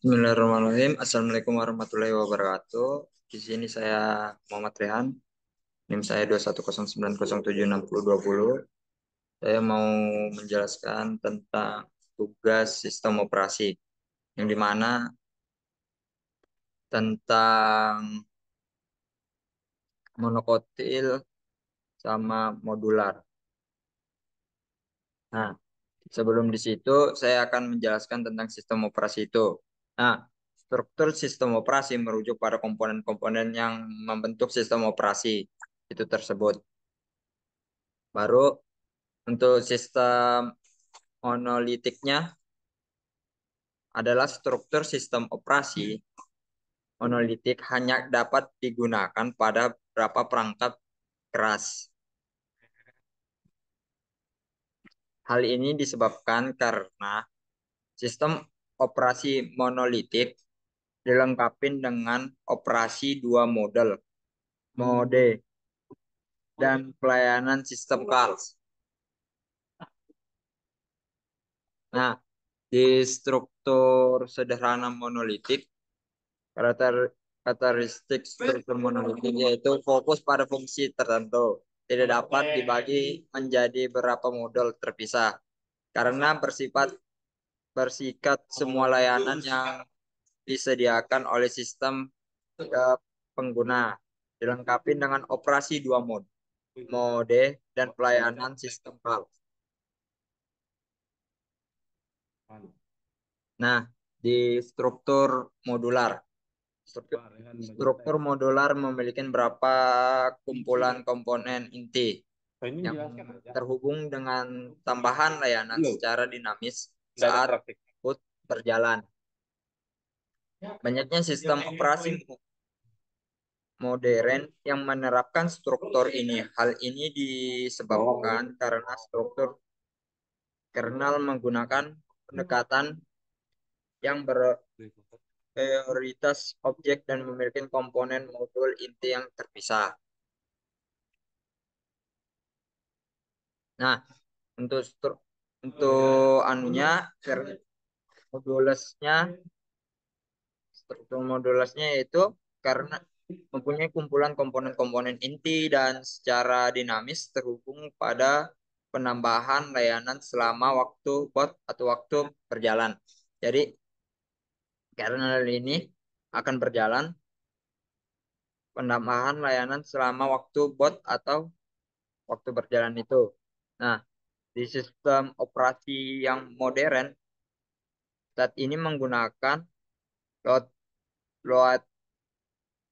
Bismillahirrahmanirrahim. Assalamualaikum warahmatullahi wabarakatuh. Di sini saya Muhammad Rehan. NIM saya 21090762020. Saya mau menjelaskan tentang tugas sistem operasi, yang dimana tentang monokotil sama modular. Nah, sebelum di situ saya akan menjelaskan tentang sistem operasi itu. Nah, struktur sistem operasi merujuk pada komponen-komponen yang membentuk sistem operasi itu tersebut. Baru untuk sistem monolitiknya adalah struktur sistem operasi monolitik hanya dapat digunakan pada beberapa perangkat keras. Hal ini disebabkan karena sistem operasi monolitik dilengkapi dengan operasi dua mode dan pelayanan sistem calls. Nah, di struktur sederhana monolitik, karakteristik struktur monolitik yaitu fokus pada fungsi tertentu, tidak dapat dibagi menjadi beberapa modul terpisah karena bersikat semua layanan yang disediakan oleh sistem ke pengguna dilengkapi dengan operasi dua mode dan pelayanan sistem cloud. Nah, di struktur modular. Struktur modular memiliki beberapa kumpulan komponen inti yang terhubung dengan tambahan layanan secara dinamis saat output berjalan. Banyaknya sistem operasi modern yang menerapkan struktur ini. Hal ini disebabkan karena struktur kernel menggunakan pendekatan yang berprioritas objek dan memiliki komponen modul inti yang terpisah. Nah, untuk anunya modulesnya struktur modulasnya yaitu karena mempunyai kumpulan komponen-komponen inti dan secara dinamis terhubung pada penambahan layanan selama waktu bot atau waktu berjalan. Jadi kernel ini akan berjalan penambahan layanan selama waktu bot atau waktu berjalan itu. Nah, di sistem operasi yang modern saat ini menggunakan load load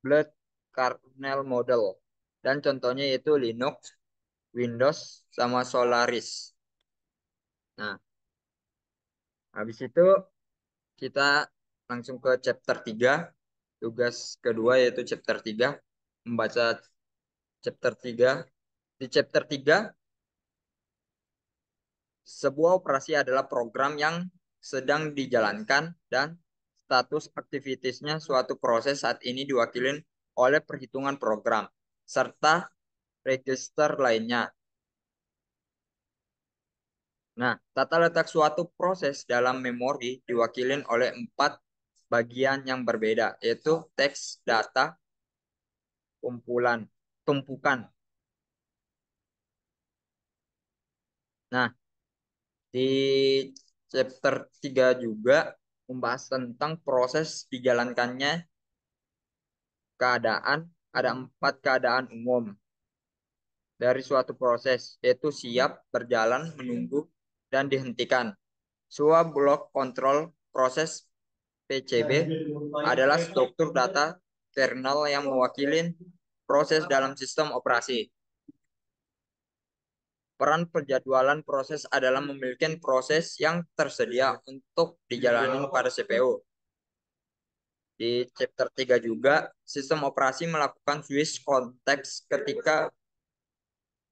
blood kernel model dan contohnya yaitu Linux, Windows sama Solaris. Nah, habis itu kita langsung ke chapter 3. Tugas kedua yaitu chapter 3, membaca chapter 3. Di chapter 3, sebuah operasi adalah program yang sedang dijalankan dan status aktivitasnya suatu proses saat ini diwakili oleh perhitungan program serta register lainnya. Nah, tata letak suatu proses dalam memori diwakili oleh 4 bagian yang berbeda, yaitu teks, data, tumpukan. Nah, di chapter 3 juga membahas tentang proses dijalankannya keadaan. Ada 4 keadaan umum dari suatu proses, yaitu siap, berjalan, menunggu, dan dihentikan. Sebuah blok kontrol proses PCB adalah struktur data kernel yang mewakili proses dalam sistem operasi. Peran penjadwalan proses adalah memiliki proses yang tersedia untuk dijalani pada CPU. Di chapter 3 juga, sistem operasi melakukan switch konteks ketika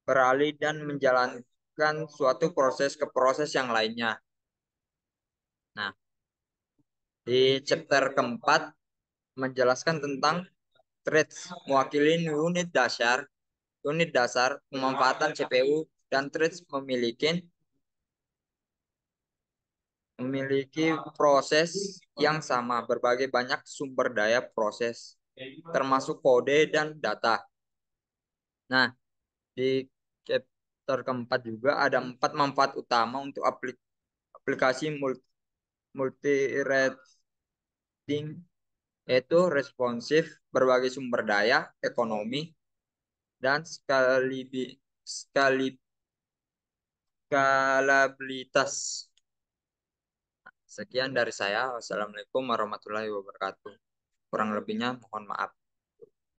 beralih dan menjalankan suatu proses ke proses yang lainnya. Nah, di chapter keempat menjelaskan tentang threads mewakili unit dasar pemanfaatan CPU dan threads memiliki proses yang sama, berbagai banyak sumber daya proses, termasuk kode dan data. Nah, di chapter keempat juga ada 4 manfaat utama untuk aplikasi multi-threading, yaitu responsif, berbagai sumber daya, ekonomi, dan skalabilitas. Sekian dari saya. Wassalamualaikum warahmatullahi wabarakatuh. Kurang lebihnya mohon maaf.